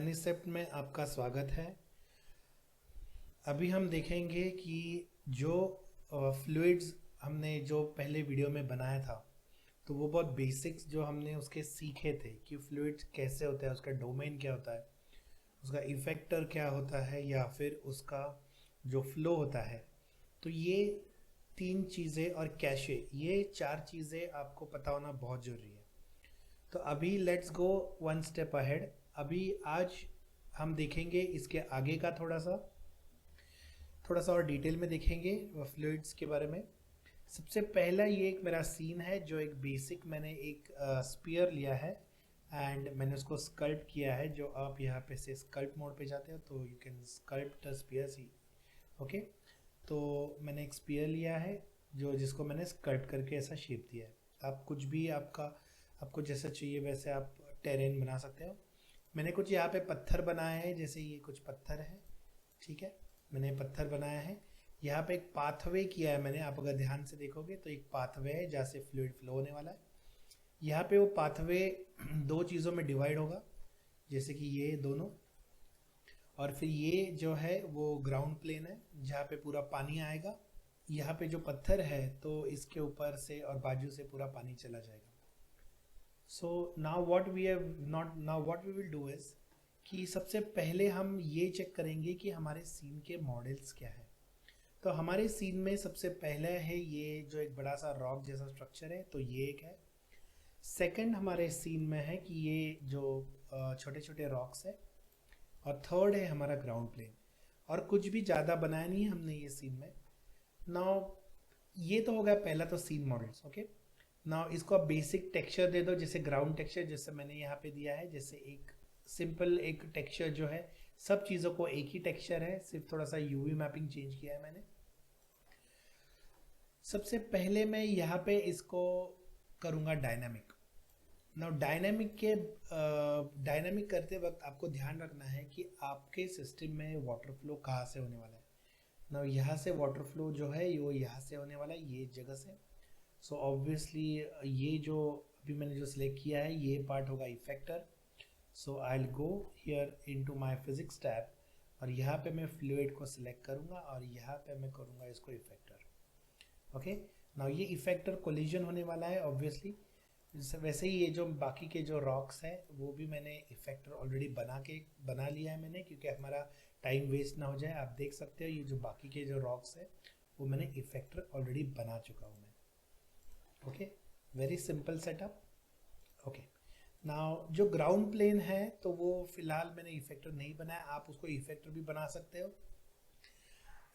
एनिसेप्ट में आपका स्वागत है। अभी हम देखेंगे कि जो फ्लूइड्स हमने जो पहले वीडियो में बनाया था, तो वो बहुत बेसिक्स जो हमने उसके सीखे थे कि फ्लूइड्स कैसे होता है, उसका डोमेन क्या होता है, उसका इफेक्टर क्या होता है, या फिर उसका जो फ्लो होता है। तो ये तीन चीज़ें और कैशे, ये चार चीज़ें आपको पता होना बहुत ज़रूरी है। तो अभी let's go one step ahead. अभी आज हम देखेंगे इसके आगे का थोड़ा सा और डिटेल में देखेंगे फ्लूइड्स के बारे में। सबसे पहला ये एक मेरा सीन है जो एक बेसिक मैंने एक स्पीयर लिया है एंड मैंने उसको स्कल्प्ट किया है। जो आप यहाँ पे से स्कल्प्ट मोड पे जाते हो तो you can sculpt the sphere see. Okay, तो मैंने एक स्पीयर लिया है जो जिसको मैंने स्कल्प्ट करके ऐसा शेप दिया है। आप कुछ भी आपको जैसा चाहिए वैसे आप टेरेन बना सकते हो। मैंने कुछ यहाँ पे पत्थर बनाए हैं, जैसे ये कुछ पत्थर है, ठीक है। मैंने पत्थर बनाया है, यहाँ पे एक पाथवे किया है मैंने। आप अगर ध्यान से देखोगे तो एक पाथवे है जहाँ से फ्लूइड फ्लो होने वाला है। यहाँ पे वो पाथवे दो चीज़ों में डिवाइड होगा, जैसे कि ये दोनों, और फिर ये जो है वो ग्राउंड प्लेन है जहाँ पे पूरा पानी आएगा। यहाँ पे जो पत्थर है तो इसके ऊपर से और बाजू से पूरा पानी चला जाएगा। So now what we will do is कि सबसे पहले हम ये चेक करेंगे कि हमारे सीन के मॉडल्स क्या है। तो हमारे सीन में सबसे पहले है ये जो एक बड़ा सा रॉक जैसा स्ट्रक्चर है, तो ये एक है। सेकंड हमारे सीन में है कि ये जो छोटे छोटे रॉक्स है। और थर्ड है हमारा ग्राउंड प्लेन। और कुछ भी ज़्यादा बनाया नहीं है हमने ये सीन में। नाउ ये तो हो गया पहला तो सीन मॉडल्स। ओके, नाउ इसको आप बेसिक टेक्सचर दे दो, जैसे ग्राउंड टेक्सचर जैसे मैंने यहाँ पे दिया है। जैसे एक सिंपल एक टेक्सचर जो है, सब चीज़ों को एक ही टेक्सचर है, सिर्फ थोड़ा सा यूवी मैपिंग चेंज किया है मैंने। सबसे पहले मैं यहाँ पे इसको करूँगा डायनामिक। नाउ डायनामिक करते वक्त आपको ध्यान रखना है कि आपके सिस्टम में वाटर फ्लो कहाँ से होने वाला है। नाउ यहाँ से वाटर फ्लो जो है वो यहाँ से होने वाला है, ये जगह से। सो ऑब्वियसली ये जो अभी मैंने जो सिलेक्ट किया है ये पार्ट होगा effector. So I will go here into my physics tab और यहाँ पे मैं फ्लूइड को सिलेक्ट करूँगा और यहाँ पे मैं करूँगा इसको इफेक्टर। ओके, नाउ ये इफेक्टर कोलिजन होने वाला है ऑब्वियसली। वैसे ही ये जो बाकी के जो रॉक्स हैं वो भी मैंने इफेक्टर ऑलरेडी बना लिया है मैंने, क्योंकि हमारा टाइम वेस्ट ना हो जाए। आप देख सकते हो ये जो बाकी के जो रॉक्स है वो मैंने इफेक्टर ऑलरेडी बना चुका हूँ मैं। Okay, very simple setup. Okay, now जो ग्राउंड प्लेन है तो वो फिलहाल मैंने इफेक्टर नहीं बनाया, आप उसको इफेक्टर भी बना सकते हो।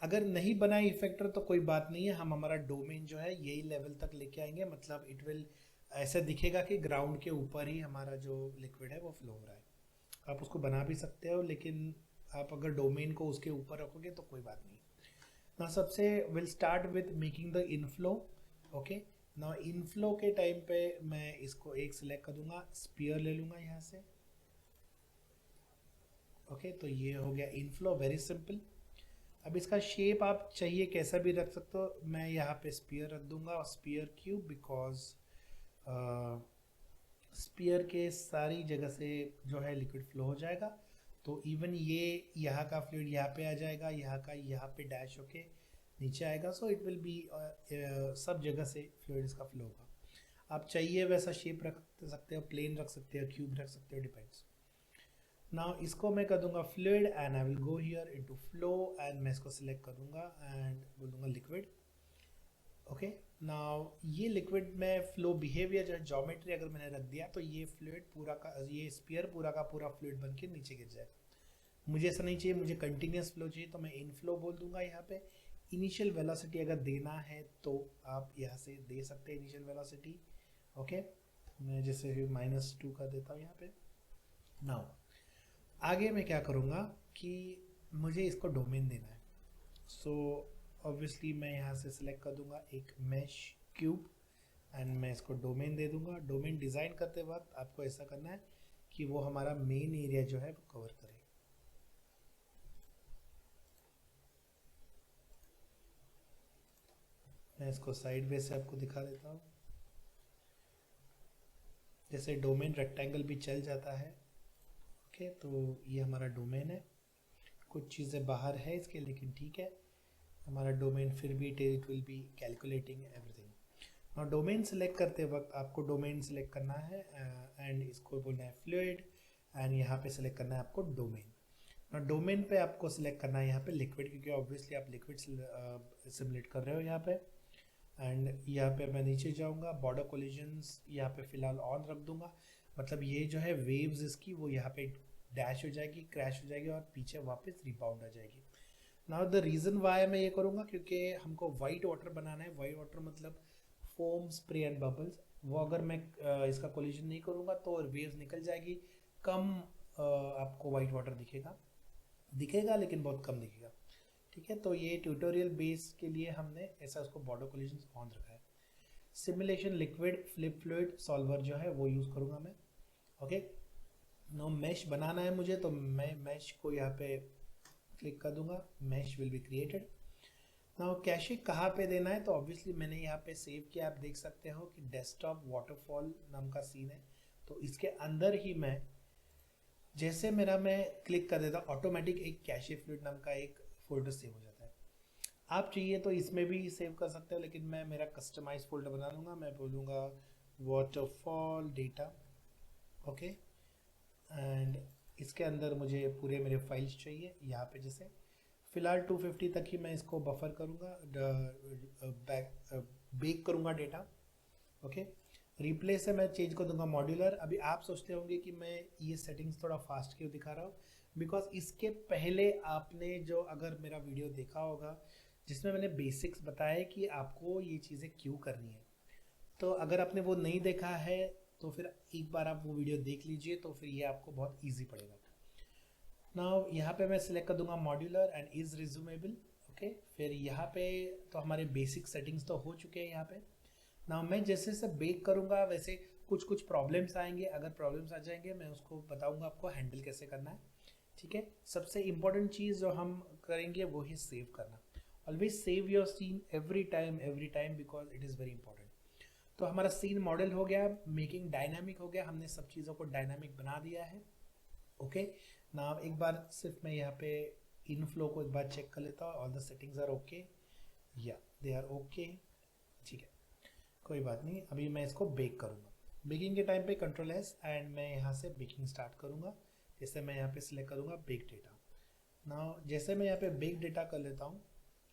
अगर नहीं बनाए इफेक्टर तो कोई बात नहीं है, हम हमारा डोमेन जो है यही लेवल तक लेके आएंगे। मतलब इट विल ऐसा दिखेगा कि ग्राउंड के ऊपर ही हमारा जो लिक्विड है वो फ्लो हो रहा है। आप उसको बना भी सकते हो, लेकिन आप अगर डोमेन को उसके ऊपर रखोगे तो कोई बात नहीं। ना सबसे will start with making the inflow. Okay, ना इनफ्लो के टाइम पे मैं इसको एक सिलेक्ट कर दूंगा, स्पीयर ले लूँगा यहाँ से। ओके, तो ये हो गया इनफ्लो, वेरी सिंपल। अब इसका शेप आप चाहिए कैसा भी रख सकते हो। मैं यहाँ पे स्पीयर रख दूंगा और स्पीयर क्यूब, बिकॉज स्पीयर के सारी जगह से जो है लिक्विड फ्लो हो जाएगा। तो इवन ये यहाँ का फ्लूइड यहाँ पे आ जाएगा, यहाँ का यहाँ पे डैश होके नीचे आएगा। सो इट विल बी सब जगह से फ्लूइड इसका फ्लो होगा। आप चाहिए वैसा शेप रख सकते हो, प्लेन रख सकते हो, क्यूब रख सकते हो, डिपेंड्स। नाउ इसको मैं कर दूंगा fluid and I will go here into flow and मैं इसको सिलेक्ट कर दूंगा एंड बोल दूंगा लिक्विड। ओके, नाउ ये लिक्विड में फ्लो बिहेवियर जो ज्योमेट्री अगर मैंने रख दिया तो ये फ्लूइड पूरा का ये स्पीयर पूरा का पूरा फ्लूइड बन के नीचे गिर जाएगा। मुझे ऐसा नहीं चाहिए, मुझे कंटिन्यूस फ्लो चाहिए, तो मैं इनफ्लो बोल दूंगा यहाँ पे। इनिशियल वेलोसिटी अगर देना है तो आप यहाँ से दे सकते हैं इनिशियल वेलोसिटी। ओके, मैं जैसे -2 का देता हूँ यहाँ पे। नाउ आगे मैं क्या करूँगा कि मुझे इसको डोमेन देना है। सो ऑब्वियसली मैं यहाँ से सिलेक्ट कर दूंगा एक मैश क्यूब एंड मैं इसको डोमेन दे दूंगा। डोमेन डिज़ाइन करते वक्त आपको ऐसा करना है कि वो हमारा मेन एरिया जो है वो कवर करे। मैं इसको साइड वे से आपको दिखा देता हूँ। जैसे डोमेन रेक्टेंगल भी चल जाता है। ओके, तो ये हमारा डोमेन है, कुछ चीज़ें बाहर है इसके, लेकिन ठीक है, हमारा डोमेन फिर भी it will be calculating everything. और डोमेन सेलेक्ट करते वक्त आपको डोमेन सेलेक्ट करना है एंड इसको बोलना है फ्लूइड, एंड यहाँ पे सेलेक्ट करना है आपको डोमेन। और डोमेन पे आपको सिलेक्ट करना है यहाँ पे लिक्विड, क्योंकि ऑब्वियसली आप लिक्विड सिमुलेट कर रहे हो यहाँ पे। एंड यहाँ पे मैं नीचे जाऊँगा, बॉर्डर कोलिजन्स यहाँ पे फ़िलहाल ऑन रख दूँगा, मतलब ये जो है वेव्स इसकी वो यहाँ पे डैश हो जाएगी, क्रैश हो जाएगी और पीछे वापस रिबाउंड आ जाएगी। नाउ द रीज़न वाई मैं ये करूँगा, क्योंकि हमको वाइट वाटर बनाना है। वाइट वाटर मतलब फोम, स्प्रे एंड बबल्स। वो अगर मैं इसका कोलिजन नहीं करूँगा तो वेव्स निकल जाएगी, कम आपको वाइट वाटर दिखेगा लेकिन बहुत कम दिखेगा। ठीक है, तो ये ट्यूटोरियल बेस के लिए हमने ऐसा उसको बॉर्डर कोलिजन ऑन रखा है। Simulation liquid flip fluid solver जो है वो यूज़ करूँगा मैं। ओके, नो मैश बनाना है मुझे, तो मैं मैश को यहाँ पे क्लिक कर दूंगा, mesh will be created. Now cache कहाँ पे देना है, तो ऑब्वियसली मैंने यहाँ पे सेव किया, आप देख सकते हो कि डेस्कटॉप वाटरफॉल नाम का सीन है, तो इसके अंदर ही मैं जैसे मैं क्लिक कर देता हूँ ऑटोमेटिक एक कैशे फ्लूइड नाम का एक फोल्डर सेव हो जाता है। आप चाहिए तो इसमें भी सेव कर सकते हो, लेकिन मैं मेरा कस्टमाइज फोल्डर बना लूँगा। मैं बोलूँगा वाटरफॉल डेटा, ओके, एंड इसके अंदर मुझे पूरे मेरे फाइल्स चाहिए। यहाँ पे जैसे फ़िलहाल 250 तक ही मैं इसको बफर करूँगा, बेक करूँगा डेटा। ओके, रिप्लेस से मैं चेंज कर दूंगा मॉड्यूलर। अभी आप सोचते होंगे कि मैं ये सेटिंग्स थोड़ा फास्ट क्यों दिखा रहा हूँ, बिकॉज इसके पहले आपने जो अगर मेरा वीडियो देखा होगा जिसमें मैंने बेसिक्स बताया कि आपको ये चीज़ें क्यों करनी है, तो अगर आपने वो नहीं देखा है तो फिर एक बार आप वो वीडियो देख लीजिए, तो फिर ये आपको बहुत ईजी पड़ेगा। नाउ यहाँ पे मैं सिलेक्ट कर दूंगा मॉड्यूलर एंड इज़ रिज्यूमेबल। ओके, फिर यहाँ पे तो हमारे बेसिक सेटिंग्स तो हो चुके हैं यहाँ पे। ना मैं जैसे जैसे बेक करूँगा वैसे कुछ प्रॉब्लम्स आएंगे, अगर प्रॉब्लम्स आ जाएंगे मैं उसको बताऊँगा आपको हैंडल कैसे करना है। ठीक है, सबसे इम्पोर्टेंट चीज़ जो हम करेंगे वो है सेव करना। Always save your scene every time because it is very important. तो हमारा सीन मॉडल हो गया, मेकिंग डायनामिक हो गया, हमने सब चीज़ों को डायनामिक बना दिया है। ओके, ना एक बार सिर्फ मैं यहाँ पे इनफ्लो को एक बार चेक कर लेता हूँ, all the settings are okay, या दे आर ओके। ठीक है, कोई बात नहीं, अभी मैं इसको बेक करूँगा। बेकिंग के टाइम पे कंट्रोल एस एंड मैं यहाँ से बेकिंग स्टार्ट करूँगा। जैसे मैं यहाँ पे सिलेक्ट करूँगा बेक डेटा। ना जैसे मैं यहाँ पे बेक डेटा कर लेता हूँ,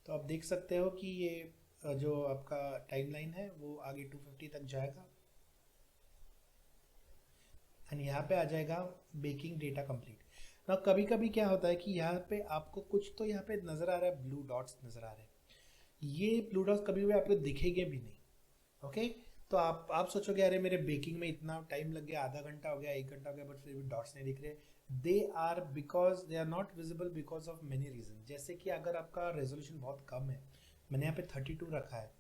तो आप देख सकते हो कि ये जो आपका टाइमलाइन है वो आगे 250 तक जाएगा एंड यहाँ पे आ जाएगा बेकिंग डेटा कंप्लीट। ना कभी कभी क्या होता है कि यहाँ पे आपको कुछ तो यहाँ पे नज़र आ रहा है, ब्लू डॉट्स नज़र आ रहे हैं। ये ब्लू डॉट्स कभी भी आपको दिखेंगे भी नहीं। ओके, तो आप सोचोगे अरे मेरे बेकिंग में इतना टाइम लग गया, आधा घंटा हो गया, 1 घंटा हो गया, बट फिर भी डॉट्स नहीं दिख रहे। They are not visible because of many reason. जैसे कि अगर आपका रेजोल्यूशन बहुत कम है, मैंने यहाँ पे 32 रखा है,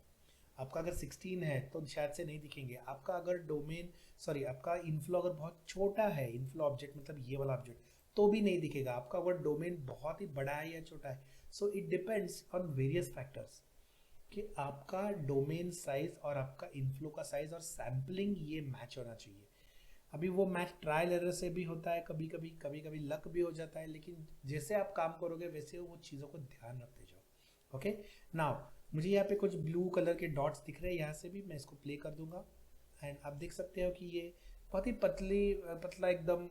आपका अगर 16 है तो शायद से नहीं दिखेंगे। आपका अगर आपका इनफ्लो अगर बहुत छोटा है, इनफ्लो ऑब्जेक्ट मतलब ये वाला ऑब्जेक्ट, तो भी नहीं दिखेगा। आपका अगर डोमेन बहुत ही बड़ा है या छोटा है, so it depends on various factors कि आपका डोमेन साइज और आपका इनफ्लो का साइज और सैम्पलिंग ये मैच होना चाहिए। अभी वो मैच ट्रायल एरर से भी होता है, कभी कभी लक भी हो जाता है, लेकिन जैसे आप काम करोगे वैसे वो चीज़ों को ध्यान रखते जाओ। ओके, नाउ मुझे यहाँ पे कुछ ब्लू कलर के डॉट्स दिख रहे हैं, यहाँ से भी मैं इसको प्ले कर दूंगा एंड आप देख सकते हो कि ये बहुत ही पतला एकदम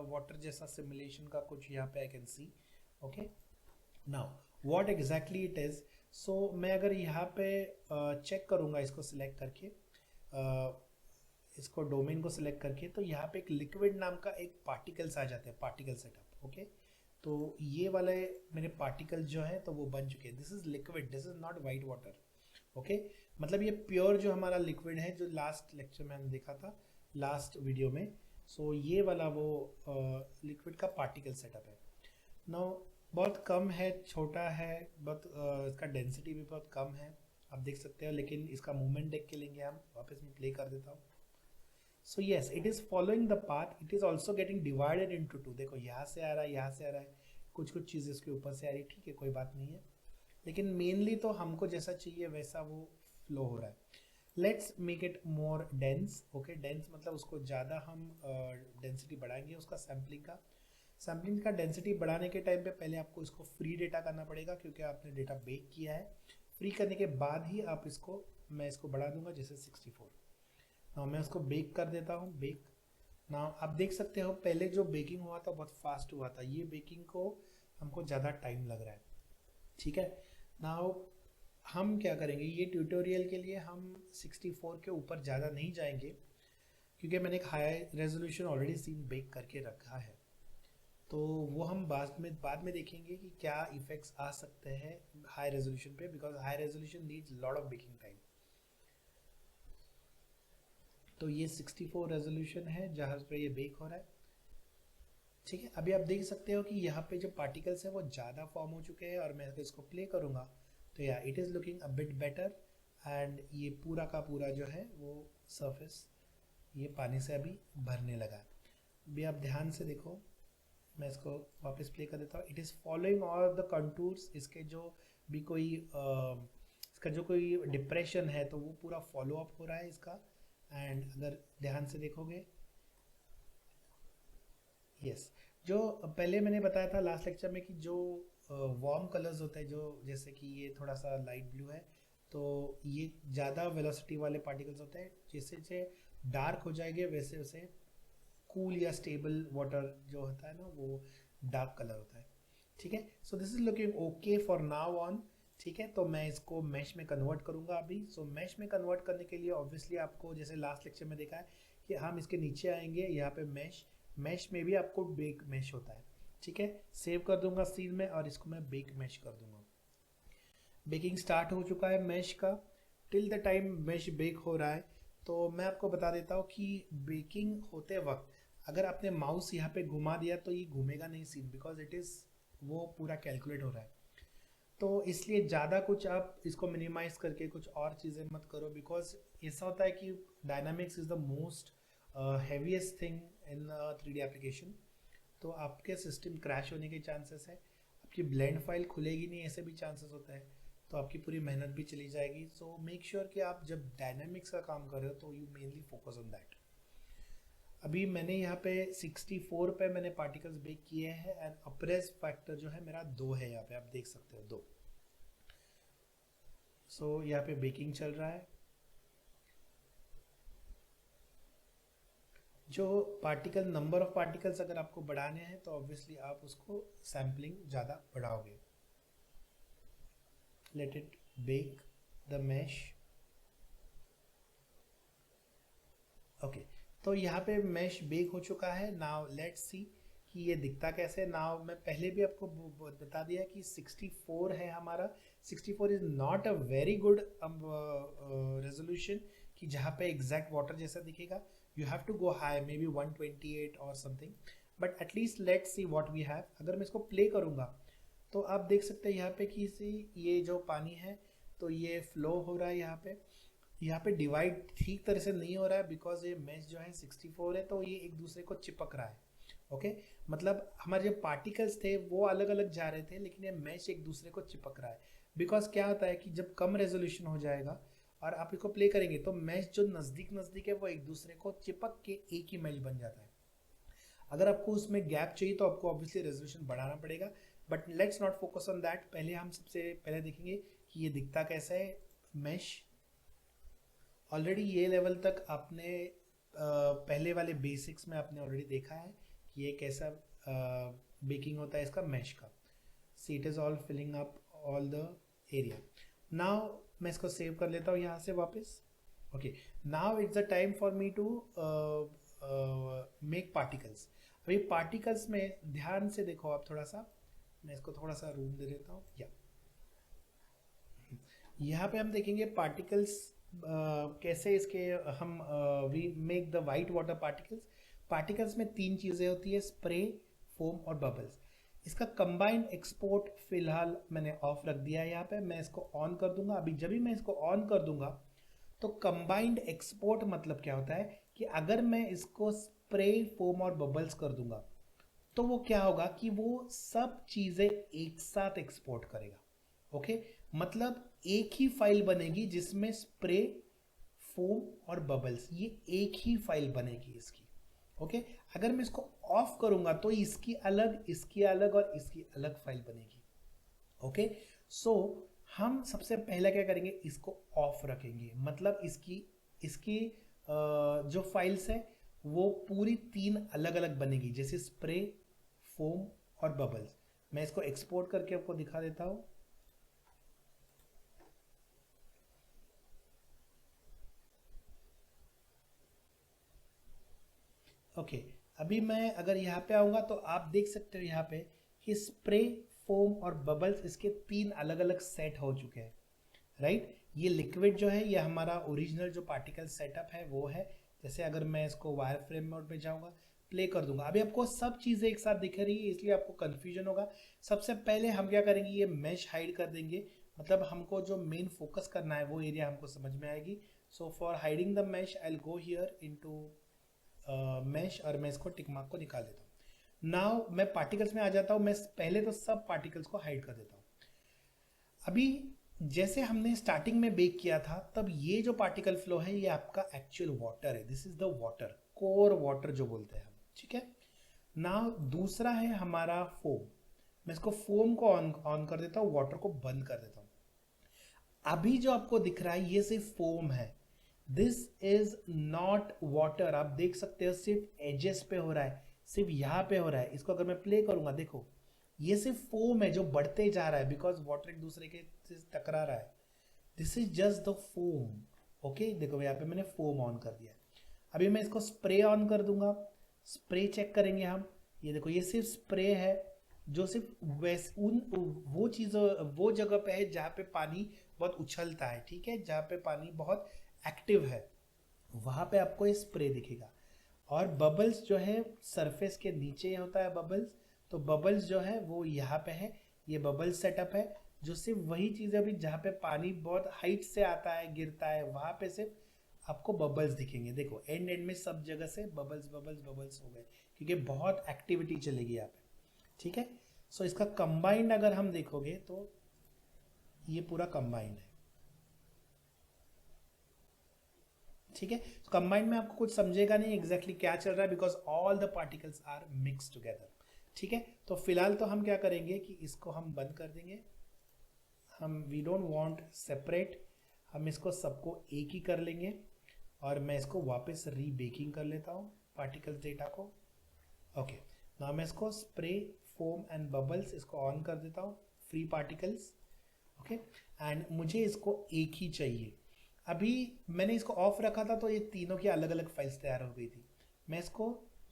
वाटर जैसा सिमुलेशन का कुछ यहाँ पे I can see. Okay, now what exactly it is. So मैं अगर यहाँ पे चेक करूँगा इसको सिलेक्ट करके, इसको डोमेन को सिलेक्ट करके, तो यहाँ पे एक लिक्विड नाम का एक पार्टिकल्स आ जाते हैं, पार्टिकल सेटअप। ओके, तो ये वाले मेरे पार्टिकल जो है तो वो बन चुके हैं। This is liquid, this is not white water. Okay, मतलब ये प्योर जो हमारा लिक्विड है, जो लास्ट लेक्चर में हमने देखा था, लास्ट वीडियो में। सो ये वाला वो लिक्विड का पार्टिकल सेटअप है। नाउ बहुत कम है, छोटा है, बहुत इसका डेंसिटी भी बहुत कम है, आप देख सकते हो, लेकिन इसका मूवमेंट देख के लेंगे हम। वापस मैं प्ले कर देता हूँ। So yes, it is following the path, it is also getting divided into two. देखो यहाँ से आ रहा है, यहाँ से आ रहा है, कुछ चीज़ें इसके ऊपर से आ रही है, ठीक है, कोई बात नहीं है, लेकिन मेनली तो हमको जैसा चाहिए वैसा वो फ्लो हो रहा है। Let's make it more dense. Okay, dense मतलब उसको ज़्यादा हम डेंसिटी बढ़ाएंगे उसका सैम्पलिंग का। सैम्पलिंग का डेंसिटी बढ़ाने के टाइम पे पहले आपको इसको फ्री डेटा करना पड़ेगा, क्योंकि आपने डेटा बेक किया है। फ्री करने के बाद ही आप इसको, मैं इसको बढ़ा दूंगा जैसे 64। नाउ मैं उसको बेक कर देता हूँ, बेक। नाउ आप देख सकते हो पहले जो बेकिंग हुआ था बहुत फास्ट हुआ था, ये बेकिंग को हमको ज़्यादा टाइम लग रहा है, ठीक है। नाउ हम क्या करेंगे, ये ट्यूटोरियल के लिए हम 64 के ऊपर ज़्यादा नहीं जाएंगे, क्योंकि मैंने एक high resolution already scene bake करके रखा है। तो वो हम बाद में देखेंगे कि क्या इफेक्ट्स आ सकते हैं हाई रेजोल्यूशन पे, because high resolution needs lot of baking time. तो ये 64 रेजोल्यूशन है जहाँ पे ये बेक हो रहा है, ठीक है। अभी आप देख सकते हो कि यहाँ पे जो पार्टिकल्स है वो ज़्यादा फॉर्म हो चुके हैं, और मैं इसको प्ले करूँगा तो या it is looking a bit better. And ये पूरा का पूरा जो है वो सरफेस ये पानी से अभी भरने लगा। अभी आप ध्यान से देखो, मैं इसको वापस प्ले कर देता हूँ। It is following all the contours, इसके जो भी कोई इसका जो कोई डिप्रेशन है तो वो पूरा फॉलो अप हो रहा है इसका। एंड अगर ध्यान से देखोगे, यस, जो पहले मैंने बताया था लास्ट लेक्चर में कि जो वार्म कलर्स होते हैं, जो जैसे कि ये थोड़ा सा लाइट ब्लू है, तो ये ज़्यादा वेलोसिटी वाले पार्टिकल्स होते हैं। जैसे जैसे डार्क हो जाएंगे वैसे वैसे कूल या स्टेबल वाटर जो होता है ना, वो डार्क कलर होता है, ठीक है। So this is looking okay for now on, ठीक है। तो मैं इसको मैश में कन्वर्ट करूंगा अभी। सो मैश में कन्वर्ट करने के लिए ऑब्वियसली आपको, जैसे लास्ट लेक्चर में देखा है कि हम इसके नीचे आएंगे, यहाँ पे मैश में भी आपको बेक मैश होता है, ठीक है। सेव कर दूंगा सीन में और इसको मैं बेक मैश कर दूंगा। बेकिंग स्टार्ट हो चुका है मैश का। Till the time mesh bake हो रहा है, तो मैं आपको बता देता हूँ कि बेकिंग होते वक्त अगर आपने माउस यहाँ पे घुमा दिया तो ये घूमेगा नहीं सीन, बिकॉज इट इज़ वो पूरा कैलकुलेट हो रहा है। तो इसलिए ज़्यादा कुछ आप इसको मिनिमाइज करके कुछ और चीज़ें मत करो, बिकॉज ऐसा होता है कि dynamics is the most heaviest thing in 3D application. तो आपके सिस्टम क्रैश होने के चांसेस है, आपकी ब्लेंड फाइल खुलेगी नहीं, ऐसे भी चांसेस होता है, तो आपकी पूरी मेहनत भी चली जाएगी। सो मेक श्योर कि आप जब डायनामिक्स का काम कर रहे हो तो you mainly focus on that. अभी मैंने यहाँ पे 64 पे मैंने पार्टिकल्स बेक किए हैं, एंड अप्रेस फैक्टर जो है मेरा 2 है, यहाँ पे आप देख सकते हो 2। सो यहाँ पे बेकिंग चल रहा है। जो पार्टिकल नंबर ऑफ पार्टिकल्स अगर आपको बढ़ाने हैं तो ऑब्वियसली आप उसको सैम्पलिंग ज़्यादा बढ़ाओगे। Let it bake the mesh, okay. तो यहाँ पे मैश बेक हो चुका है। नाउ लेट्स सी कि ये दिखता कैसे। नाउ मैं पहले भी आपको बता दिया कि 64 है हमारा। 64 is not a very good resolution कि जहाँ पे एग्जैक्ट वाटर जैसा दिखेगा। You have to go high, maybe 128 और something, but at least let's see what we have. अगर मैं इसको प्ले करूँगा तो आप देख सकते हैं यहाँ पे कि ये जो पानी है तो ये फ्लो हो रहा है यहाँ पे डिवाइड ठीक तरह से नहीं हो रहा है, बिकॉज ये मैश जो है 64 है, तो ये एक दूसरे को चिपक रहा है, ओके। मतलब हमारे जो पार्टिकल्स थे वो अलग अलग जा रहे थे, लेकिन ये मैश एक दूसरे को चिपक रहा है। बिकॉज क्या होता है कि जब कम रेजोल्यूशन हो जाएगा और आप इसको प्ले करेंगे तो मैश जो नज़दीक नज़दीक है वो एक दूसरे को चिपक के एक ही मैश बन जाता है। अगर आपको उसमें गैप चाहिए तो आपको ऑब्वियसली रेजोल्यूशन बढ़ाना पड़ेगा, but let's not focus on that. पहले हम सबसे पहले देखेंगे कि ये दिखता कैसा है मैश। ऑलरेडी ये लेवल तक आपने पहले वाले बेसिक्स में आपने ऑलरेडी देखा है कि ये कैसा बेकिंग होता है इसका मैश का। See it is all filling up all the area. Now मैं इसको सेव कर लेता हूँ यहाँ से वापस, okay. Now it's the time for me to make particles. अभी पार्टिकल्स में ध्यान से देखो आप थोड़ा सा, मैं इसको थोड़ा सा रूम दे देता हूँ। यहाँ पे हम देखेंगे पार्टिकल्स कैसे इसके हम we make the white water particles. Particles में 3 चीज़ें होती है, स्प्रे, फोम और बबल्स। इसका कंबाइंड एक्सपोर्ट फिलहाल मैंने ऑफ रख दिया है यहाँ पे। मैं इसको ऑन कर दूंगा। अभी जब भी मैं इसको ऑन कर दूंगा तो कंबाइंड एक्सपोर्ट मतलब क्या होता है कि अगर मैं इसको स्प्रे, फोम और बबल्स कर दूंगा तो वो क्या होगा कि वो सब चीज़ें एक साथ एक्सपोर्ट करेगा, ओके। मतलब एक ही फाइल बनेगी जिसमें स्प्रे, फोम और बबल्स, ये एक ही फाइल बनेगी इसकी, ओके। अगर मैं इसको ऑफ करूंगा तो इसकी अलग और इसकी अलग फाइल बनेगी। ओके, सो हम सबसे पहले क्या करेंगे, इसको ऑफ रखेंगे, मतलब इसकी इसकी जो फाइल्स है वो पूरी 3 अलग अलग बनेगी, जैसे स्प्रे, फोम और बबल्स। मैं इसको एक्सपोर्ट करके आपको दिखा देता हूं। ओके, अभी मैं अगर यहाँ पे आऊंगा तो आप देख सकते हो यहाँ पे कि स्प्रे, फोम और बबल्स इसके 3 अलग अलग सेट हो चुके हैं, राइट। ये लिक्विड जो है ये हमारा ओरिजिनल जो पार्टिकल सेटअप है वो है। जैसे अगर मैं इसको वायर फ्रेम मोड में जाऊंगा, प्ले कर दूंगा, अभी आपको सब चीज़ें एक साथ दिख रही है इसलिए आपको कन्फ्यूजन होगा। सबसे पहले हम क्या करेंगे, ये मैश हाइड कर देंगे, मतलब हमको जो मेन फोकस करना है वो एरिया हमको समझ में आएगी। So for hiding the mesh I will go here into mesh और मैं इसको टिक मार्क को निकाल देता हूँ। नाउ मैं पार्टिकल्स में आ जाता हूँ, मैं पहले तो सब पार्टिकल्स को हाइड कर देता हूँ। अभी जैसे हमने स्टार्टिंग में बेक किया था तब ये जो पार्टिकल फ्लो है ये आपका एक्चुअल वाटर है, this is the water, core water जो बोलते हैं हम, ठीक है ना। दूसरा है हमारा फोम, मैं इसको फोम को ऑन कर देता हूँ, वाटर को बंद कर देता हूँ। अभी जो आपको दिख रहा है ये सिर्फ फोम है, दिस इज नॉट वाटर। आप देख सकते हो सिर्फ एजेस पे हो रहा है, सिर्फ यहाँ पे हो रहा है। इसको अगर मैं प्ले करूंगा, देखो ये सिर्फ फोम है जो बढ़ते जा रहा है बिकॉज वाटर एक दूसरे के से टकरा रहा है। This is just the foam. Okay, देखो यहाँ पे मैंने फोम ऑन कर दिया। अभी मैं इसको स्प्रे ऑन कर दूंगा, स्प्रे चेक करेंगे हम। ये देखो ये सिर्फ स्प्रे है जो सिर्फ वो चीज़ों वो जगह पे है जहाँ पे पानी बहुत उछलता है, ठीक है, जहाँ पे पानी बहुत एक्टिव है वहाँ पे आपको ये स्प्रे दिखेगा। और बबल्स जो है सरफेस के नीचे होता है बबल्स, तो बबल्स जो है वो यहाँ पे है, ये बबल सेटअप है जो सिर्फ वही चीज़ है अभी जहाँ पे पानी बहुत हाइट से आता है गिरता है वहाँ पे सिर्फ आपको बबल्स दिखेंगे। देखो एंड एंड में सब जगह से बबल्स बबल्स बबल्स हो गए क्योंकि बहुत एक्टिविटी चलेगी यहाँ पे, ठीक है। सो इसका कंबाइंड अगर हम देखोगे तो ये पूरा कंबाइंड है, ठीक है। तो कंबाइंड में आपको कुछ समझेगा नहीं एग्जैक्टली क्या चल रहा है because all the particles are mix together, ठीक है। तो फिलहाल तो हम क्या करेंगे कि इसको हम बंद कर देंगे, हम वी डोंट वांट सेपरेट, हम इसको सबको एक ही कर लेंगे और मैं इसको वापस रीबेकिंग कर लेता हूँ पार्टिकल्स डेटा को। ओके, ना मैं इसको स्प्रे, फोम एंड बबल्स इसको ऑन कर देता हूँ, फ्री पार्टिकल्स। ओके, एंड मुझे इसको एक ही चाहिए। अभी मैंने इसको ऑफ रखा था तो ये तीनों की अलग अलग फाइल्स तैयार हो गई थी।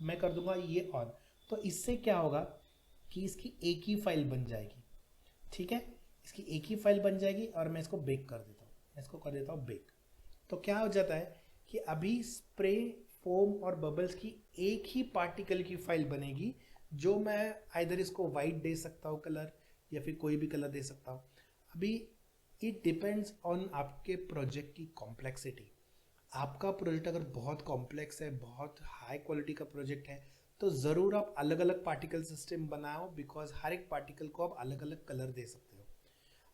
मैं कर दूंगा ये ऑन, तो इससे क्या होगा कि इसकी एक ही फाइल बन जाएगी, ठीक है, इसकी एक ही फाइल बन जाएगी। और मैं इसको बेक कर देता हूँ, मैं इसको कर देता हूँ बेक। तो क्या हो जाता है कि अभी स्प्रे, फोम और बबल्स की एक ही पार्टिकल की फाइल बनेगी जो मैं आइदर इसको वाइट दे सकता हूँ कलर या फिर कोई भी कलर दे सकता हूँ। अभी इट डिपेंड्स ऑन आपके प्रोजेक्ट की कॉम्प्लेक्सिटी। आपका प्रोजेक्ट अगर बहुत कॉम्प्लेक्स है, बहुत हाई क्वालिटी का प्रोजेक्ट है तो ज़रूर आप अलग अलग पार्टिकल सिस्टम बनाओ बिकॉज हर एक पार्टिकल को आप अलग अलग कलर दे सकते हो।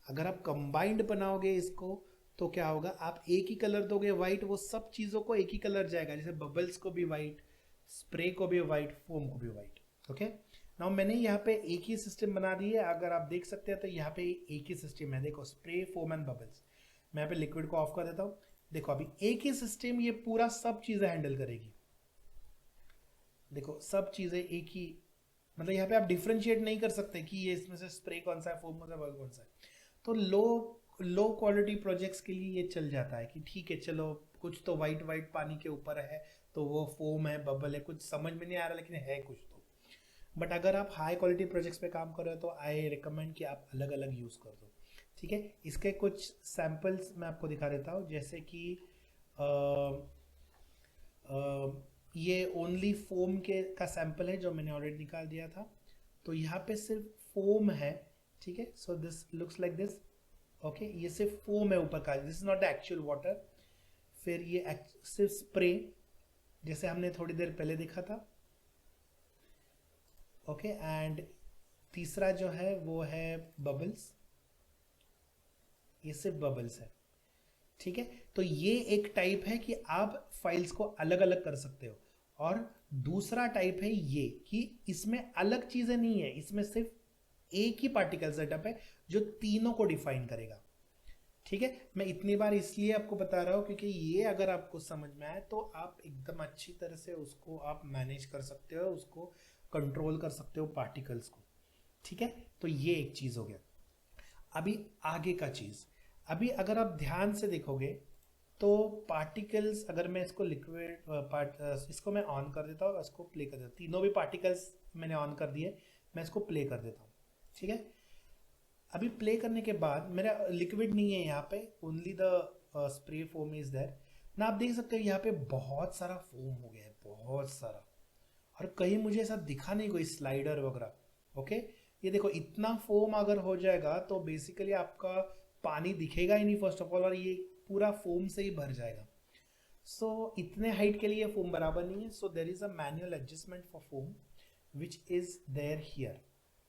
अगर आप कंबाइंड बनाओगे इसको तो क्या होगा, आप एक ही कलर दोगे वाइट, वो सब चीज़ों को एक ही कलर जाएगा, जैसे बबल्स को भी वाइट, स्प्रे को भी वाइट, फोम को भी वाइट। ओके, नाउ मैंने यहाँ पे एक ही सिस्टम बना दी है, अगर आप देख सकते हैं तो यहाँ पे एक ही सिस्टम है, देखो स्प्रे, फोम एंड बबल्स। मैं यहाँ पे लिक्विड को ऑफ कर देता हूँ, देखो अभी एक ही सिस्टम ये पूरा सब चीज़ें हैंडल करेगी। देखो सब चीज़ें एक ही, मतलब यहाँ पे आप डिफ्रेंशिएट नहीं कर सकते कि ये इसमें से स्प्रे कौन सा है, फोम कौन सा है, बबल कौन सा है। तो लो क्वालिटी प्रोजेक्ट्स के लिए ये चल जाता है कि ठीक है चलो कुछ तो वाइट वाइट पानी के ऊपर है तो वो फोम है, बबल है, कुछ समझ में नहीं आ रहा लेकिन है कुछ तो। बट अगर आप हाई क्वालिटी प्रोजेक्ट्स पे काम कर रहे हो तो आई रिकमेंड कि आप अलग अलग यूज़ कर दो, ठीक है। इसके कुछ सैम्पल्स मैं आपको दिखा देता हूँ, जैसे कि ये ओनली फोम के का सैंपल है जो मैंने ऑलरेडी निकाल दिया था। तो यहाँ पे सिर्फ फोम है, ठीक है। So this looks like this. Okay, ये सिर्फ फोम है ऊपर का, this is not the actual water. फिर ये सिर्फ स्प्रे जैसे हमने थोड़ी देर पहले देखा था। ओके, एंड तीसरा जो है वो है बबल्स, ये सिर्फ बबल्स है, ठीक है। तो ये एक टाइप है कि आप फाइल्स को अलग अलग कर सकते हो। और दूसरा टाइप है ये कि इसमें अलग चीजें नहीं है, इसमें सिर्फ एक ही पार्टिकल सेटअप है जो तीनों को डिफाइन करेगा। ठीक है, मैं इतनी बार इसलिए आपको बता रहा हूँ क्योंकि ये अगर आपको समझ में आए तो आप एकदम अच्छी तरह से उसको आप मैनेज कर सकते हो, उसको कंट्रोल कर सकते हो पार्टिकल्स को। ठीक है, तो ये एक चीज हो गया। अभी आगे का चीज, अभी अगर आप ध्यान से देखोगे तो पार्टिकल्स, अगर मैं इसको लिक्विड इसको मैं ऑन कर देता हूँ, इसको प्ले कर देता हूँ, तीनों भी पार्टिकल्स मैंने ऑन कर दिए, मैं इसको प्ले कर देता हूँ। ठीक है, अभी प्ले करने के बाद मेरा लिक्विड नहीं है यहाँ पे, only the spray foam is there ना। आप देख सकते हो यहाँ पे बहुत सारा फोम हो गया है, बहुत सारा, और कहीं मुझे ऐसा दिखा नहीं कोई स्लाइडर वगैरह। ओके, ये देखो इतना फोम अगर हो जाएगा तो बेसिकली आपका पानी दिखेगा ही नहीं फर्स्ट ऑफ ऑल, और ये पूरा फोम से ही भर जाएगा। सो इतने हाइट के लिए फोम बराबर नहीं है, so there is a manual adjustment for foam which is there here.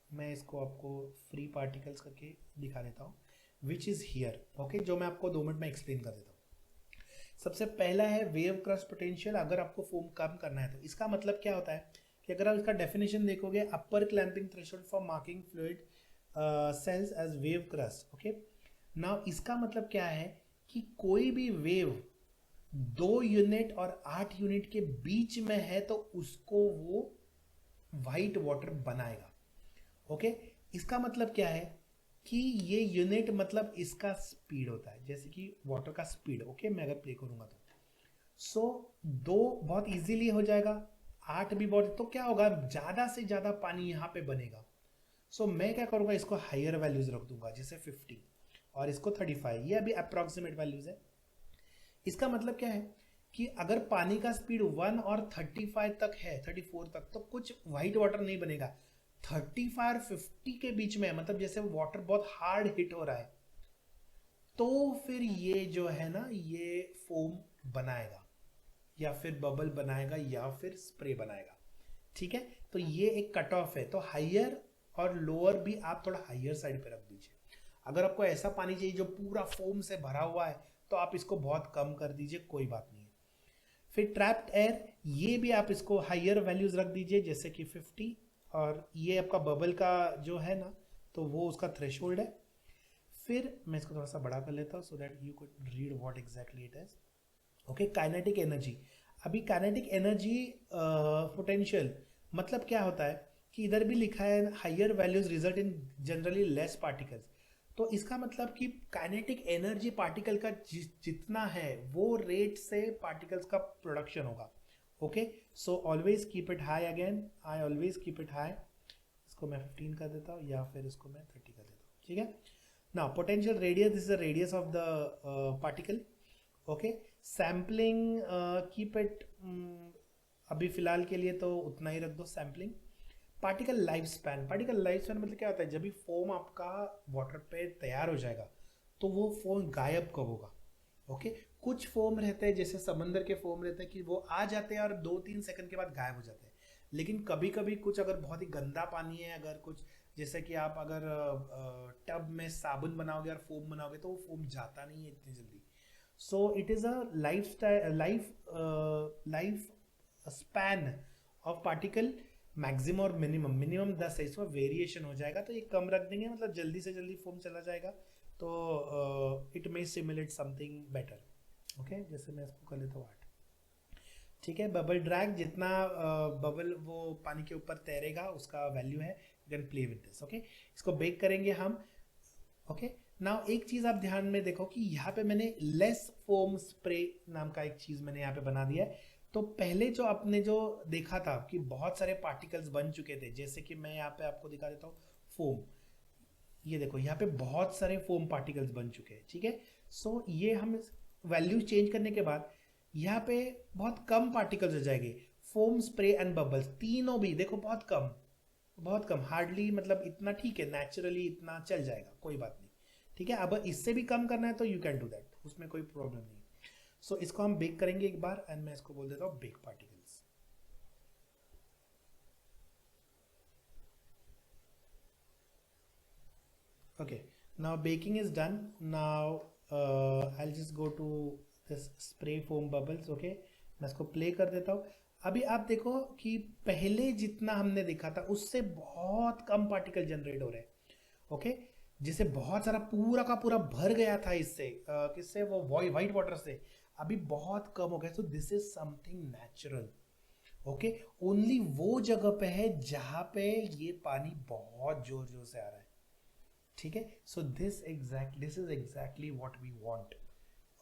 मैं इसको आपको फ्री पार्टिकल्स करके दिखा देता हूँ, विच इज हियर। ओके, जो मैं आपको 2 मिनट में एक्सप्लेन कर देता हूँ। सबसे पहला है वेव क्रस्ट पोटेंशियल। अगर आपको फोम कम करना है तो इसका मतलब क्या होता है कि अगर आप इसका डेफिनेशन देखोगे, upper clamping threshold for marking fluid cells as wave crest. Okay, now इसका मतलब क्या है कि कोई भी वेव 2 यूनिट और 8 यूनिट के बीच में है तो उसको वो व्हाइट वाटर बनाएगा। ओके, इसका मतलब क्या है कि ये यूनिट मतलब इसका स्पीड होता है, जैसे कि वाटर का स्पीड। ओके, मैं अगर प्ले करूंगा तो सो 2 बहुत इजीली हो जाएगा, 8 भी बहुत, तो क्या होगा, ज्यादा से ज्यादा पानी यहाँ पे बनेगा। सो मैं क्या करूंगा, इसको हायर वैल्यूज रख दूंगा, जैसे 50 और इसको 35, ये अभी अप्रोक्सीमेट वैल्यूज है। इसका मतलब क्या है कि अगर पानी का स्पीड 1 और 35 तक है, 34 तक, तो कुछ व्हाइट वाटर नहीं बनेगा। 35 और 50 के बीच में, मतलब जैसे वाटर बहुत हार्ड हिट हो रहा है, तो फिर ये जो है ना, ये फोम बनाएगा या फिर बबल बनाएगा या फिर स्प्रे बनाएगा। ठीक है, तो ये एक कट ऑफ है। तो हायर और लोअर भी आप थोड़ा हायर साइड पे रख दीजिए। अगर आपको ऐसा पानी चाहिए जो पूरा फोम से भरा हुआ है तो आप इसको बहुत कम कर दीजिए, कोई बात नहीं है। फिर ट्रैप्ड एयर, ये भी आप इसको हायर वैल्यूज रख दीजिए, जैसे कि 50, और ये आपका बबल का जो है ना, तो वो उसका थ्रेशोल्ड है। फिर मैं इसको थोड़ा सा बड़ा कर लेता हूँ so that you could read what exactly it is. Okay, kinetic energy. अभी काइनेटिक एनर्जी पोटेंशियल मतलब क्या होता है कि इधर भी लिखा है higher values result in generally less particles. तो इसका मतलब कि काइनेटिक एनर्जी पार्टिकल का जितना है वो रेट से पार्टिकल्स का प्रोडक्शन होगा। Okay, so always keep it high, again I always keep it high. इसको मैं 15 कर देता हूँ या फिर इसको मैं 30 कर देता हूँ। ठीक है, now potential radius, this is the radius of the particle. Okay, sampling keep it, अभी फिलहाल के लिए तो उतना ही रख दो sampling. Particle life span, particle life span मतलब क्या होता है, जब भी फोम आपका वाटर पे तैयार हो जाएगा तो वो फोम गायब कब होगा। ओके, कुछ फोम रहते हैं, जैसे समंदर के फोम रहते हैं कि वो आ जाते हैं और 2-3 सेकंड के बाद गायब हो जाते हैं। लेकिन कभी कभी कुछ अगर बहुत ही गंदा पानी है, अगर कुछ जैसे कि आप अगर टब में साबुन बनाओगे और फोम बनाओगे तो वो फोम जाता नहीं है इतनी जल्दी। So it is a life span of particle, maximum और मिनिमम। मिनिमम 10 है, इसमें वेरिएशन हो जाएगा, तो ये कम रख देंगे, मतलब जल्दी से जल्दी फोम चला जाएगा, तो it may simulate something better. Okay, जैसे मैं इसको कर लेता हूँ 8। ठीक है, बबल ड्रैग, जितना बबल वो पानी के ऊपर तैरेगा उसका वैल्यू है, you can play with this. Okay, इसको बेक करेंगे हम। ओके, नाउ एक चीज आप ध्यान में देखो कि यहाँ पे मैंने लेस फोम स्प्रे नाम का एक चीज मैंने यहाँ पे बना दिया है। तो पहले जो आपने जो देखा था कि बहुत सारे पार्टिकल्स बन चुके थे, जैसे कि मैं यहाँ पे आपको दिखा देता हूँ फोम, ये देखो यहाँ पे बहुत सारे फोम पार्टिकल्स बन चुके हैं। ठीक है, सो ये हम वैल्यू चेंज करने के बाद यहाँ पे बहुत कम पार्टिकल्स हो जाएंगे। फोम, स्प्रे एंड बबल्स तीनों भी देखो बहुत कम, बहुत कम, हार्डली, मतलब इतना ठीक है, नेचुरली इतना चल जाएगा, कोई बात नहीं। ठीक है, अब इससे भी कम करना है तो यू कैन डू दैट, उसमें कोई प्रॉब्लम नहीं। सो इसको हम बेक करेंगे एक बार, एंड मैं इसको बोल देता हूँ bake particles. Okay, now baking is done. Now I'll just go to this spray foam bubbles. Okay, मैं इसको प्ले कर देता हूँ। अभी आप देखो कि पहले जितना हमने देखा था उससे बहुत कम पार्टिकल जनरेट हो रहे हैं। ओके, जिसे बहुत सारा पूरा का पूरा भर गया था इससे किससे, वो वाइट वाटर से, अभी बहुत कम हो गया। सो this is something natural. Okay, only वो जगह पे है जहां पे ये पानी बहुत जोर जोर से आ रहा है। ठीक है, so this is exactly what we want.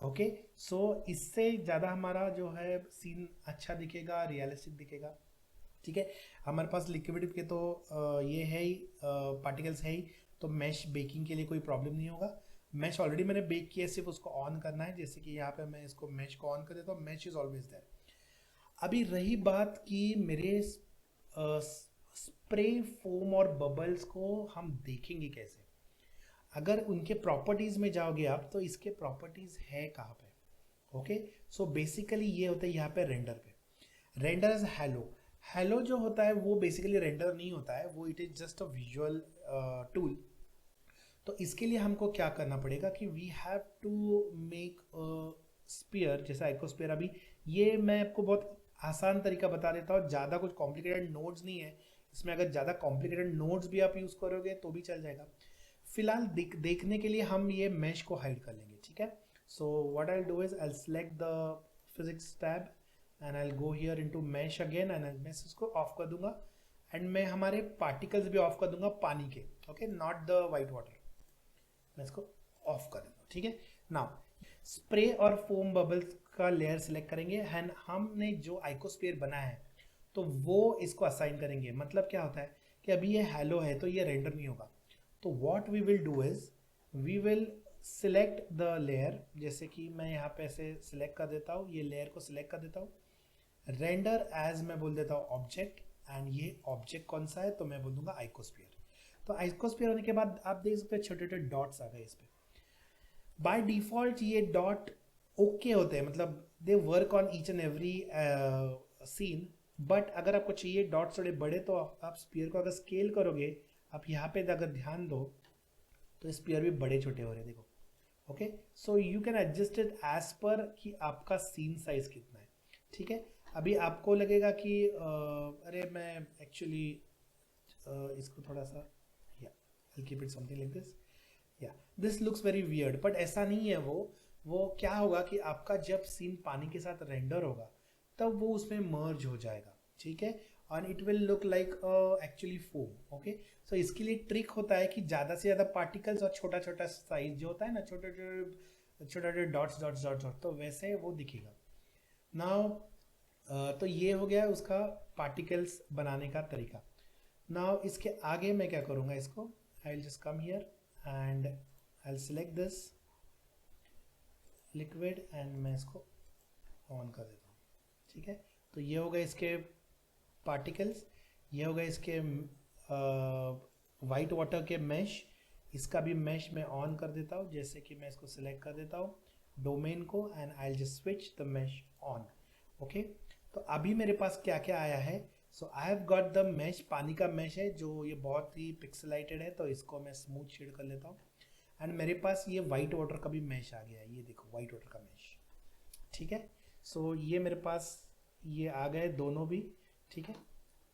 Okay, so इससे ज़्यादा हमारा जो है सीन अच्छा दिखेगा, रियलिस्टिक दिखेगा। ठीक है, हमारे पास लिक्विड के तो ये है ही, पार्टिकल्स है ही, तो मैश बेकिंग के लिए कोई प्रॉब्लम नहीं होगा। मैश ऑलरेडी मैंने बेक किया है, सिर्फ उसको ऑन करना है। जैसे कि यहाँ पे मैं इसको मैश को ऑन कर देता हूँ, मैश इज ऑलवेज देयर। अभी रही बात कि मेरे स्प्रे फोम और बबल्स को हम देखेंगे कैसे। अगर उनके प्रॉपर्टीज में जाओगे आप, तो इसके प्रॉपर्टीज है कहाँ पे। ओके, सो बेसिकली ये होता है यहाँ पे रेंडर पे। Render is hello. हेलो जो होता है वो बेसिकली रेंडर नहीं होता है, वो it is just a visual tool. तो इसके लिए हमको क्या करना पड़ेगा कि we have to make sphere, जैसा आइकोस्फीयर। अभी ये मैं आपको बहुत आसान तरीका बता देता हूँ, ज़्यादा कुछ कॉम्प्लिकेटेड नोड्स नहीं है इसमें। अगर ज़्यादा कॉम्प्लिकेटेड नोड्स भी आप यूज़ करोगे तो भी चल जाएगा। फिलहाल देखने के लिए हम ये मैश को हाइड कर लेंगे। ठीक है, so what I do is I select the physics tab and I go here into mesh again, and मैं इसको ऑफ कर दूंगा। एंड मैं हमारे पार्टिकल्स भी ऑफ कर दूंगा पानी के। Okay, not the white water, मैं इसको ऑफ कर देता हूँ। ठीक है, नाउ स्प्रे और फोम बबल्स का लेयर सिलेक्ट करेंगे एंड हमने जो आइकोस्फीयर बनाया है तो वो इसको असाइन करेंगे। मतलब क्या होता है कि अभी ये हेलो है तो ये रेंडर नहीं होगा। तो what we will do is we will select the layer. जैसे कि मैं यहाँ पे ऐसे सिलेक्ट कर देता हूँ, ये लेयर को सिलेक्ट कर देता हूँ। रेंडर एज मैं बोल देता हूँ ऑब्जेक्ट, एंड ये ऑब्जेक्ट कौन सा है तो मैं बोल दूंगा आइकोस्फीयर। तो आइकोस्फीयर होने के बाद आप देख सकते हैं छोटे छोटे डॉट्स आ गए इस पे। बाय डिफॉल्ट ये डॉट ओके होते हैं, मतलब they work on each and every scene. But अगर आपको चाहिए डॉट्स थोड़े बड़े तो आप स्पीयर को अगर स्केल करोगे, आप यहाँ पे अगर ध्यान दो तो स्पीयर भी बड़े छोटे हो रहे हैं, देखो। Okay, so you can adjust it as per कि आपका सीन साइज कितना है। ठीक है, अभी आपको लगेगा कि अरे मैं एक्चुअली इसको थोड़ा सा, yeah I keep it something like this, yeah this looks very weird, but ऐसा नहीं है। वो क्या होगा कि आपका जब सीन पानी के साथ रेंडर होगा तब वो उसमें मर्ज हो जाएगा। ठीक है, और it will look like actually foam. Okay, so इसके लिए ट्रिक होता है कि ज़्यादा से ज़्यादा पार्टिकल्स और छोटा छोटा साइज जो होता है ना, छोटे छोटे छोटे छोटे डॉट्स डॉट्स डॉट्स डॉट, तो वैसे वो दिखेगा। नाउ तो ये हो गया उसका पार्टिकल्स बनाने का तरीका। नाउ इसके आगे मैं क्या करूँगा, इसको आई will just come here and I will select this liquid and मैं इसको ऑन कर देता हूँ। ठीक है, तो ये हो गए इसके पार्टिकल्स, ये हो गए इसके वाइट वाटर के मैश। इसका भी मैश मैं ऑन कर देता हूँ। जैसे कि मैं इसको सिलेक्ट कर देता हूँ डोमेन को, and I just switch the mesh on. Okay, तो अभी मेरे पास क्या क्या आया है। So I have got the mesh, पानी का मैश है जो ये बहुत ही पिक्सलाइटेड है, तो इसको मैं स्मूथ शेड कर लेता हूँ। एंड मेरे पास ये वाइट वाटर का भी मैश आ गया है, ये देखो वाइट वाटर का मैश। ठीक है, सो ये मेरे पास ये आ गए दोनों भी। ठीक है,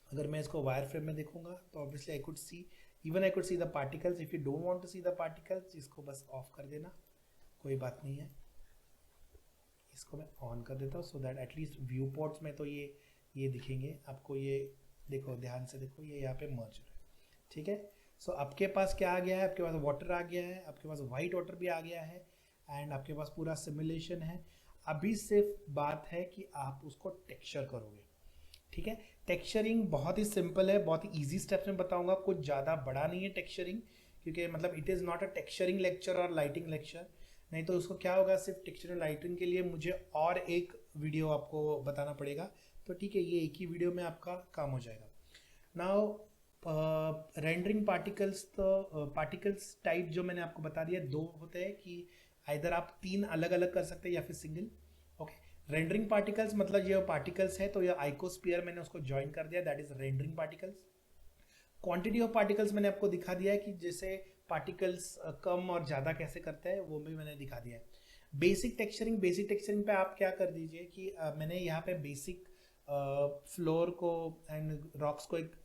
अगर मैं इसको वायर फ्रेम में देखूंगा तो obviously I could see the particles. If you don't want to see the particles, इसको बस ऑफ कर देना, कोई बात नहीं है। इसको मैं ऑन कर देता हूँ so that at least view ports में तो ये दिखेंगे आपको। ये देखो, ध्यान से देखो, ये यहाँ पे मर्ज है। ठीक है, सो आपके पास क्या आ गया है, आपके पास वाटर आ गया है, आपके पास वाइट वाटर भी आ गया है, एंड आपके पास पूरा सिमुलेशन है। अभी सिर्फ बात है कि आप उसको टेक्सचर करोगे। ठीक है, टेक्सचरिंग बहुत ही सिंपल है, बहुत ही इजी स्टेप्स में बताऊंगा, कुछ ज़्यादा बड़ा नहीं है टेक्सचरिंग, क्योंकि मतलब it is not a texturing lecture और लाइटिंग लेक्चर। नहीं तो उसको क्या होगा, सिर्फ टेक्सचर और लाइटिंग के लिए मुझे और एक वीडियो आपको बताना पड़ेगा। तो ठीक है, ये एक ही वीडियो में आपका काम हो जाएगा। नाउ रेंडरिंग पार्टिकल्स, तो पार्टिकल्स टाइप जो मैंने आपको बता दिया, दो होते हैं कि इधर आप तीन अलग अलग कर सकते हैं या फिर सिंगल। ओके, रेंडरिंग पार्टिकल्स मतलब ये पार्टिकल्स है तो ये आइकोस्फीयर मैंने उसको ज्वाइन कर दिया, that is rendering particles. Quantity of particles मैंने आपको दिखा दिया है कि जैसे पार्टिकल्स कम और ज़्यादा कैसे करते हैं, वो भी मैंने दिखा दिया है। बेसिक टेक्सचरिंग पे आप क्या कर दीजिए कि मैंने यहाँ पे बेसिक फ्लोर को एंड रॉक्स को एक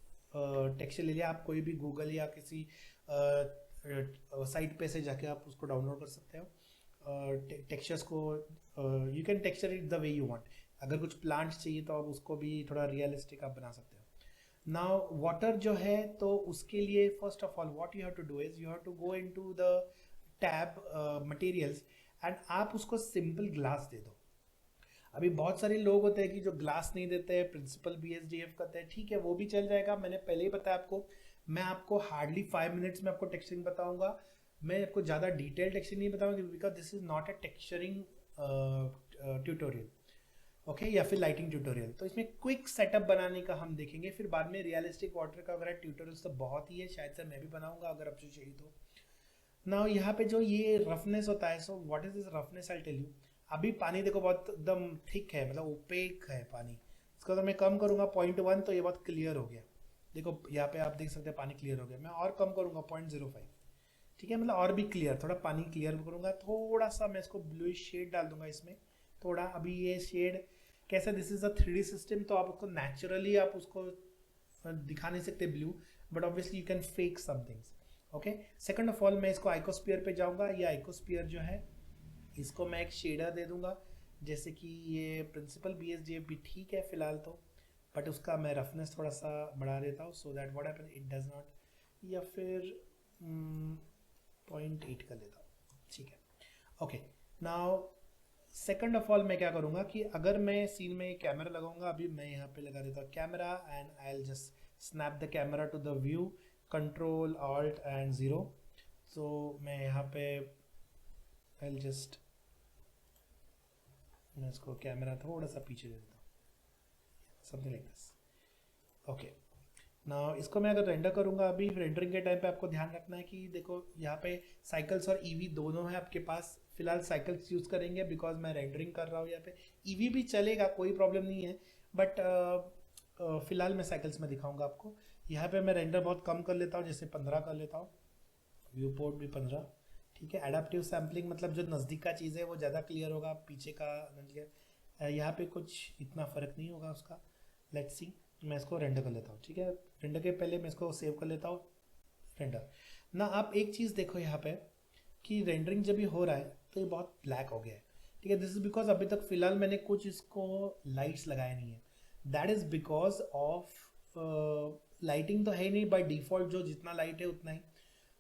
टेक्सचर ले लिया। आप कोई भी गूगल या किसी साइट पे से जाके आप उसको डाउनलोड कर सकते हो टेक्सचर्स को। You can texture it the way you want. अगर कुछ प्लांट्स चाहिए तो आप उसको भी थोड़ा रियलिस्टिक आप बना सकते हो। नाउ वाटर जो है तो उसके लिए first of all what you have to do is you have to go into the tab materials and आप उसको सिंपल ग्लास दे दो। अभी बहुत सारे लोग होते हैं कि जो ग्लास नहीं देते हैं, प्रिंसिपल BSDF करते हैं, ठीक है वो भी चल जाएगा। मैंने पहले ही बताया आपको, मैं आपको हार्डली 5 मिनट्स में आपको टेक्सचरिंग बताऊंगा। मैं आपको ज़्यादा डिटेल टेक्सचरिंग नहीं बताऊंगा because this is not a texturing tutorial, okay, या फिर लाइटिंग ट्यूटोरियल। तो इसमें क्विक सेटअप बनाने का हम देखेंगे, फिर बाद में रियलिस्टिक वाटर का वगैरह ट्यूटोरियल्स तो बहुत ही है, शायद से मैं भी बनाऊंगा अगर आपसे चाहिए तो। नाउ यहाँ पे जो ये रफनेस होता है, so what is this roughness, I tell you. अभी पानी देखो बहुत एकदम थिक है, मतलब ओपेक है पानी। इसको अगर मैं कम करूँगा 0.1 तो ये बहुत क्लियर हो गया। देखो यहाँ पे आप देख सकते हैं पानी क्लियर हो गया। मैं और कम करूँगा 0.05, ठीक है, मतलब और भी क्लियर, थोड़ा पानी क्लियर करूँगा। थोड़ा सा मैं इसको ब्लूइश शेड डाल दूंगा इसमें थोड़ा। अभी ये शेड कैसा, this is a 3D system, तो आप उसको नेचुरली आप उसको दिखा नहीं सकते blue, but obviously you can fake some things, okay. Second of all मैं इसको आइकोस्फीयर पे जाऊंगा। ये आइकोस्फीयर जो है इसको मैं एक शेडर दे दूंगा, जैसे कि ये प्रिंसिपल BSDF भी ठीक है फिलहाल तो, बट उसका मैं रफनेस थोड़ा सा बढ़ा देता हूँ so that what happen it does not, या फिर 0.8 कर लेता हूँ, ठीक है, okay. Now second of all मैं क्या करूँगा कि अगर मैं सीन में कैमरा लगाऊंगा, अभी मैं यहाँ पे लगा देता हूँ camera and I will just snap the camera to the view, control alt and 0। तो मैं यहाँ पे आई विल जस्ट, मैं इसको कैमरा थोड़ा सा पीछे दे देता हूँ, समथिंग लाइक दिस, ओके। ना इसको मैं अगर रेंडर करूँगा, अभी रेंडरिंग के टाइम पे आपको ध्यान रखना है कि देखो यहाँ पे साइकिल्स और ईवी दोनों है आपके पास। फिलहाल साइकिल्स यूज़ करेंगे बिकॉज मैं रेंडरिंग कर रहा हूँ। यहाँ पे ईवी भी चलेगा, कोई प्रॉब्लम नहीं है, बट फिलहाल मैं साइकिल्स में दिखाऊंगा आपको। यहाँ पे मैं रेंडर बहुत कम कर लेता हूँ, जैसे 15 कर लेता हूँ, व्यू पोर्ट भी 15, ठीक है। एडाप्टिव सैम्पलिंग मतलब जो नज़दीक का चीज़ है वो ज़्यादा क्लियर होगा, पीछे का क्लियर, यहाँ पे कुछ इतना फ़र्क नहीं होगा उसका। लेट्स सी, मैं इसको रेंडर कर लेता हूँ, ठीक है। रेंडर के पहले मैं इसको सेव कर लेता हूँ, रेंडर ना। आप एक चीज़ देखो यहाँ पे कि रेंडरिंग जब भी हो रहा है तो ये बहुत ब्लैक हो गया है, ठीक है। दिस इज बिकॉज अभी तक फिलहाल मैंने कुछ इसको लाइट्स लगाए नहीं है। That is because of lighting तो है ही नहीं बाय डिफॉल्ट, जो जितना लाइट है उतना ही।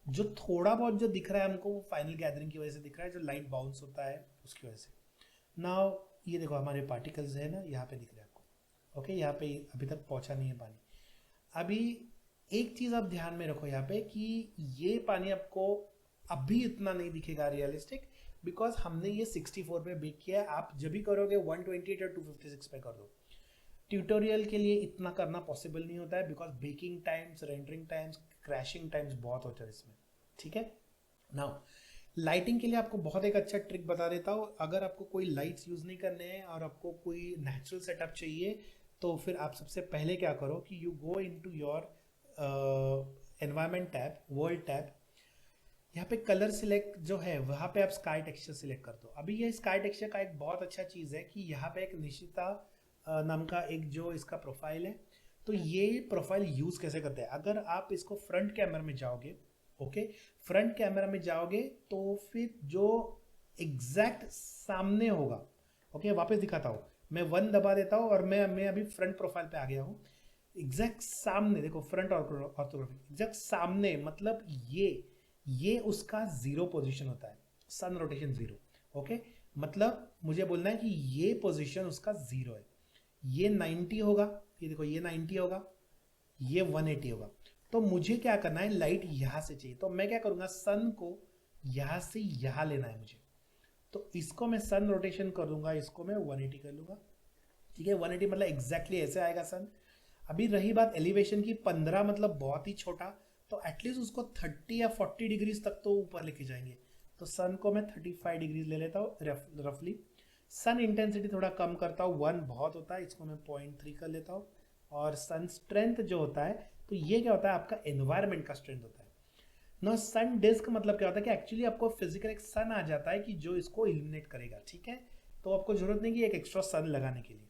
जो थोड़ा बहुत जो दिख रहा है हमको वो फाइनल गैदरिंग की वजह से दिख रहा है, जो लाइट बाउंस होता है उसकी वजह से। नाउ ये देखो हमारे पार्टिकल्स है ना, यहाँ पे दिख रहे हैं आपको, ओके। यहाँ पे अभी तक पहुँचा नहीं है पानी। अभी एक चीज़ आप ध्यान में रखो यहाँ पे कि ये पानी आपको अभी इतना नहीं दिखेगा रियलिस्टिक, बिकॉज हमने ये 64 पे बेक किया है। आप जब भी करोगे 128 या 256 पे कर दो। ट्यूटोरियल के लिए इतना करना पॉसिबल नहीं होता है because baking times, rendering times, crashing times बहुत होते हैं इसमें, ठीक है। नाउ लाइटिंग के लिए आपको बहुत एक अच्छा ट्रिक बता देता हूँ। अगर आपको कोई लाइट्स यूज़ नहीं करने हैं और आपको कोई नेचुरल सेटअप चाहिए, तो फिर आप सबसे पहले क्या करो कि you go into your environment tab, world tab. यहाँ पे कलर सिलेक्ट जो है वहाँ पे आप स्काई टेक्सचर सिलेक्ट कर दो। अभी ये स्काई टेक्सचर का एक बहुत अच्छा चीज़ है कि यहाँ पे एक निशिता नाम का एक जो इसका प्रोफाइल है, तो ये प्रोफाइल यूज़ कैसे करते हैं। अगर आप इसको फ्रंट कैमरा में जाओगे, ओके, फ्रंट कैमरा में जाओगे तो फिर जो एग्जैक्ट सामने होगा, ओके, वापस दिखाता हूँ, मैं 1 दबा देता हूँ और मैं अभी फ्रंट प्रोफाइल पे आ गया हूँ। एग्जैक्ट सामने देखो, फ्रंट ऑर्थोग्राफी एग्जैक्ट सामने, मतलब ये उसका 0 पोजीशन होता है, सन रोटेशन 0, ओके। मतलब मुझे बोलना है कि ये पोजीशन उसका 0 है। ये 90 होगा, ये देखो ये 90 होगा, ये 180 होगा। तो मुझे क्या करना है, लाइट यहाँ से चाहिए, तो मैं क्या करूँगा, सन को यहाँ से यहाँ लेना है मुझे। तो इसको मैं सन रोटेशन कर दूंगा, इसको मैं 180 कर लूँगा, ठीक है। 180 मतलब एग्जैक्टली ऐसे आएगा सन। अभी रही बात एलिवेशन की, 15 मतलब बहुत ही छोटा, तो एटलीस्ट उसको 30 या 40 डिग्रीज तक तो ऊपर लेके जाएंगे। तो सन को मैं 35 डिग्रीज ले लेता हूँ रफली। सन इंटेंसिटी थोड़ा कम करता हूँ, 1 बहुत होता है, इसको मैं 0.3 कर लेता हूँ। और सन स्ट्रेंथ जो होता है, तो ये क्या होता है, आपका एनवायरमेंट का स्ट्रेंथ होता है ना। सन डिस्क मतलब क्या होता है कि एक्चुअली आपको फिजिकल एक सन आ जाता है कि जो इसको इल्यूमिनेट करेगा, ठीक है। तो आपको जरूरत नहीं कि एक एक्स्ट्रा सन लगाने के लिए,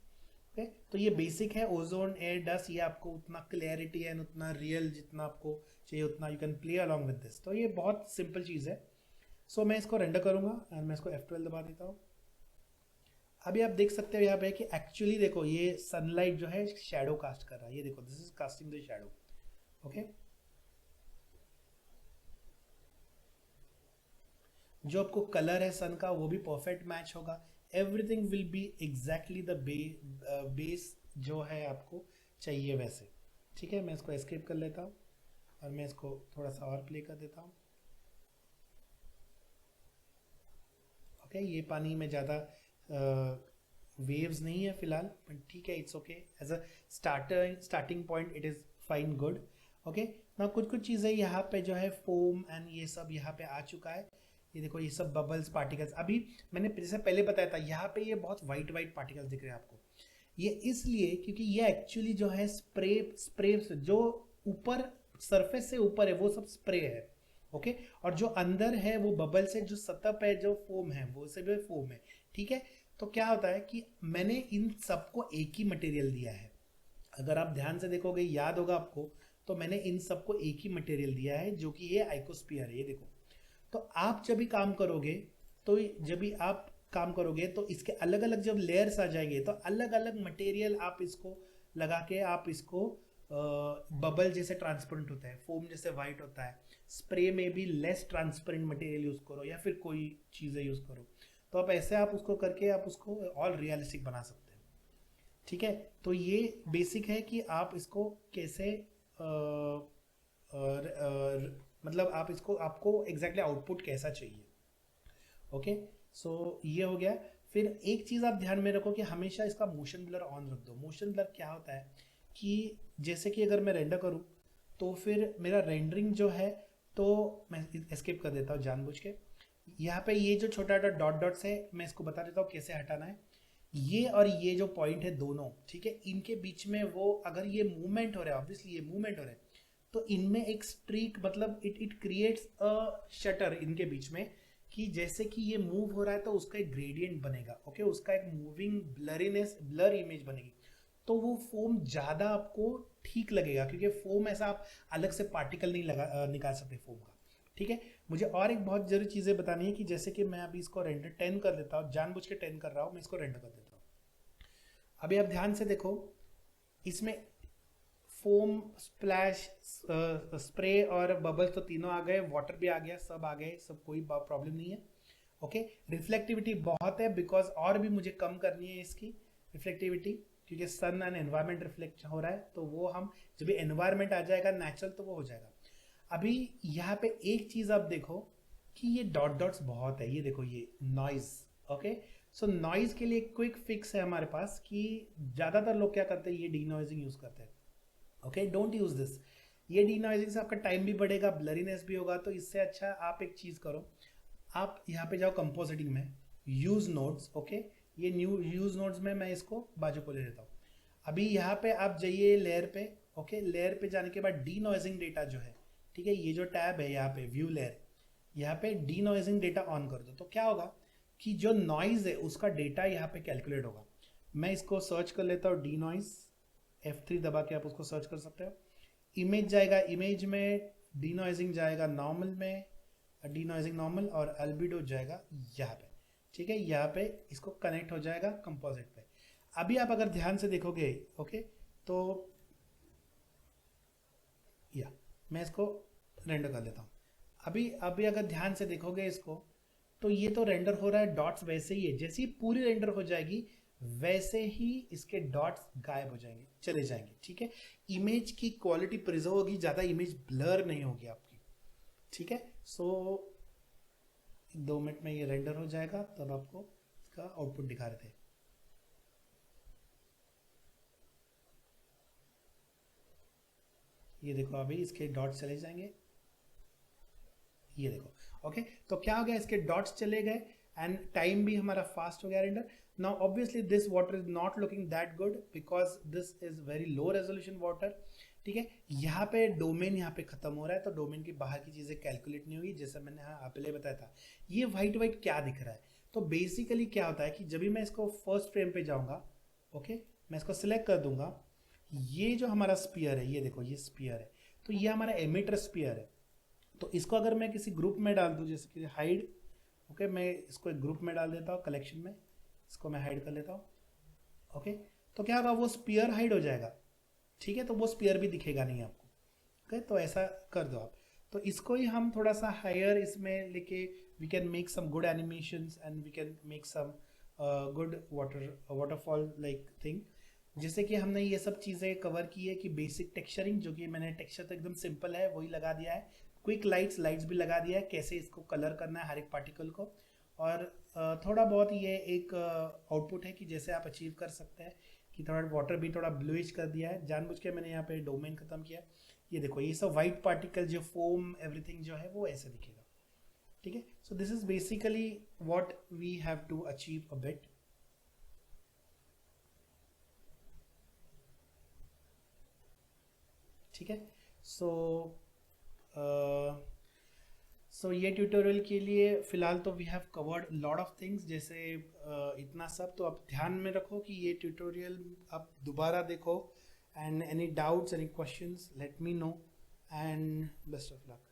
ओके, तो ये बेसिक है ओजोन एयर डस्ट। ये आपको उतना क्लैरिटी एंड उतना रियल जितना आपको चाहिए उतना you can play along with this. तो ये बहुत सिंपल चीज़ है। सो मैं इसको रेंडर करूंगा एंड मैं इसको F12 दबा देता हूँ। अभी आप देख सकते हो यहाँ पे कि एक्चुअली देखो ये सनलाइट जो है शैडो कास्ट कर रहा है। ये देखो this is casting the shadow. Okay, जो आपको कलर है सन का वो भी परफेक्ट मैच होगा। Everything will be exactly the base जो है आपको चाहिए वैसे। ठीक है, मैं इसको एस्केप कर लेता हूँ और मैं इसको थोड़ा सा और प्ले कर देता हूँ। ओके, ये पानी में ज़्यादा वेव्स नहीं है फिलहाल, बट ठीक है, it's okay as a starting point it is fine good. Okay, ना कुछ कुछ चीज़ें यहाँ पे जो है फोम एंड ये सब यहाँ पे आ चुका है। ये देखो ये सब बबल्स पार्टिकल्स, अभी मैंने जैसे पहले बताया था यहाँ पे ये बहुत वाइट वाइट पार्टिकल्स दिख रहे हैं आपको। ये इसलिए क्योंकि ये एक्चुअली जो है स्प्रे स्प्रे जो ऊपर सरफेस से ऊपर है वो सब स्प्रे है। ओके, और जो अंदर है वो बबल से जो सतह पे जो फोम है वो से भी फोम है। ठीक है, तो क्या होता है कि मैंने इन सबको एक ही मटेरियल दिया है। अगर आप ध्यान से देखोगे याद होगा आपको, तो मैंने इन सबको एक ही मटेरियल दिया है जो कि ये आइकोस्फीयर है। ये देखो, तो आप जब भी काम करोगे तो जब भी आप काम करोगे तो इसके अलग अलग जब लेयर्स आ जाएंगे तो अलग अलग मटेरियल आप इसको लगा के आप इसको बबल जैसे ट्रांसपेरेंट होता है, फोम जैसे वाइट होता है, स्प्रे में भी लेस ट्रांसपेरेंट मटेरियल यूज़ करो या फिर कोई चीज़ें यूज़ करो, तो आप ऐसे आप उसको करके आप उसको और रियलिस्टिक बना सकते हैं। ठीक है, तो ये बेसिक है कि आप इसको कैसे मतलब आप इसको आपको एग्जैक्टली आउटपुट कैसा चाहिए। ओके, सो ये हो गया। फिर एक चीज़ आप ध्यान में रखो कि हमेशा इसका मोशन ब्लर ऑन रख दो। मोशन ब्लर क्या होता है कि जैसे कि अगर मैं रेंडर करूँ तो फिर मेरा रेंडरिंग जो है, तो मैं एस्केप कर देता हूँ जानबूझ के। यहाँ पे ये जो छोटा छोटा डॉट डॉट्स है मैं इसको बता देता हूँ कैसे हटाना है। ये और ये जो पॉइंट है दोनों, ठीक है, इनके बीच में वो अगर ये मूवमेंट हो रहा है, ऑब्वियसली ये मूवमेंट हो रहा है, तो इनमें एक स्ट्रीक मतलब इट क्रिएट्स अ शटर इनके बीच में, कि जैसे कि ये मूव हो रहा है तो उसका एक ग्रेडियंट बनेगा। ओके, उसका एक मूविंग ब्लरीनेस ब्लर इमेज बनेगी। तो वो फोम ज़्यादा आपको ठीक लगेगा क्योंकि फोम ऐसा आप अलग से पार्टिकल नहीं निकाल सकते फोम का। ठीक है, मुझे और एक बहुत जरूरी चीज़ें बतानी है कि जैसे कि मैं अभी इसको रेंडर 10 कर देता हूँ, जानबूझ के 10 कर रहा हूँ, मैं इसको रेंडर कर देता हूँ। अभी आप ध्यान से देखो, इसमें फोम स्प्लैश स्प्रे और बबल्स तो तीनों आ गए, वाटर भी आ गया, सब आ गए, सब कोई प्रॉब्लम नहीं है। ओके, रिफ्लेक्टिविटी बहुत है बिकॉज और भी मुझे कम करनी है इसकी रिफ्लेक्टिविटी, क्योंकि सन एंड एनवायरमेंट रिफ्लेक्ट हो रहा है, तो वो हम जब भी एनवायरमेंट आ जाएगा नेचुरल तो वो हो जाएगा। अभी यहाँ पे एक चीज आप देखो कि ये डॉट डॉट्स बहुत है, ये देखो ये नॉइज। ओके, सो नॉइज के लिए क्विक फिक्स है हमारे पास कि ज्यादातर लोग क्या करते हैं, ये डीनॉइजिंग यूज करते हैं। Okay, don't use this. ये डीनॉइजिंग से आपका टाइम भी बढ़ेगा, ब्लरीनेस भी होगा, तो इससे अच्छा आप एक चीज करो, आप यहाँ पे जाओ कंपोजिटिंग में, यूज नोड्स। ओके, ये न्यू यूज नोड्स में मैं इसको बाजू को ले लेता हूँ। अभी यहाँ पे आप जाइए लेयर पे। ओके, लेयर पे जाने के बाद डी नॉइजिंग डेटा जो है, ठीक है, ये जो टैब है यहाँ पे व्यू लेयर, यहाँ पे डी नॉइजिंग डेटा ऑन कर दो। तो क्या होगा कि जो नॉइज है उसका डेटा यहाँ पे कैलकुलेट होगा। मैं इसको सर्च कर लेता हूँ, डी नॉइज, F3 दबा के आप उसको सर्च कर सकते हो। इमेज जाएगा, इमेज में डी नॉइजिंग जाएगा नॉर्मल में, डी नॉइजिंग नॉर्मल, और अल्बिडो जाएगा यहाँ पे। ठीक है, यहाँ पे इसको कनेक्ट हो जाएगा कंपोजिट पे। अभी आप अगर ध्यान से देखोगे, ओके, तो या मैं इसको रेंडर कर देता हूँ। अभी अभी अगर ध्यान से देखोगे इसको, तो ये तो रेंडर हो रहा है, डॉट्स वैसे ही है, जैसे ही पूरी रेंडर हो जाएगी वैसे ही इसके डॉट्स गायब हो जाएंगे, चले जाएंगे। ठीक है, इमेज की क्वालिटी प्रिजर्व होगी, ज़्यादा इमेज ब्लर नहीं होगी आपकी। ठीक है, सो 2 मिनट में ये रेंडर हो जाएगा, तब आपको इसका आउटपुट दिखा रहे थे। ये देखो अभी इसके डॉट्स चले जाएंगे, ये देखो। ओके, तो क्या हो गया, इसके डॉट्स चले गए एंड टाइम भी हमारा फास्ट हो गया render. Now obviously this water is not looking that good because this is very low resolution water. ठीक है, यहाँ पे डोमेन यहाँ पे खत्म हो रहा है, तो डोमेन की बाहर की चीजें कैलकुलेट नहीं होगी, जैसा मैंने पहले बताया था। ये व्हाइट व्हाइट क्या दिख रहा है, तो बेसिकली क्या होता है कि जब भी मैं इसको फर्स्ट फ्रेम पे जाऊंगा, ओके, मैं इसको सिलेक्ट कर दूंगा। ये जो हमारा स्पीयर है, ये देखो ये स्पीयर है, तो ये हमारा एमिटर स्पीयर है। तो इसको अगर मैं किसी ग्रुप में डाल दूं, जैसे कि हाइड, ओके, मैं इसको एक ग्रुप में डाल देता हूँ, कलेक्शन में, इसको मैं हाइड कर लेता हूँ। ओके, तो क्या होगा, वो स्पीयर हाइड हो जाएगा। ठीक है, तो वो स्पीयर भी दिखेगा नहीं आपको। ओके, तो ऐसा कर दो आप। तो इसको ही हम थोड़ा सा हायर इसमें लेके we can make some good animations and we can make some good waterfall like thing. जैसे कि हमने ये सब चीज़ें कवर की है कि बेसिक टेक्सचरिंग, जो कि मैंने टेक्सचर तो एकदम सिंपल है वही लगा दिया है। क्विक लाइट्स भी लगा दिया है, कैसे इसको कलर करना है हर एक पार्टिकल को। और थोड़ा बहुत ये एक आउटपुट है कि जैसे आप अचीव कर सकते हैं कि थोड़ा वाटर भी थोड़ा ब्लूइश कर दिया है, जानबूझ के मैंने यहाँ पे डोमेन खत्म किया। ये देखो ये सब वाइट पार्टिकल जो फोम एवरीथिंग जो है वो ऐसे दिखेगा। ठीक है, so this is basically what we have to achieve a bit. ठीक है, सो ये ट्यूटोरियल के लिए फ़िलहाल तो we have covered lot of things, जैसे इतना सब तो आप ध्यान में रखो कि ये ट्यूटोरियल आप दोबारा देखो, and any doubts any questions let me know, and best of luck.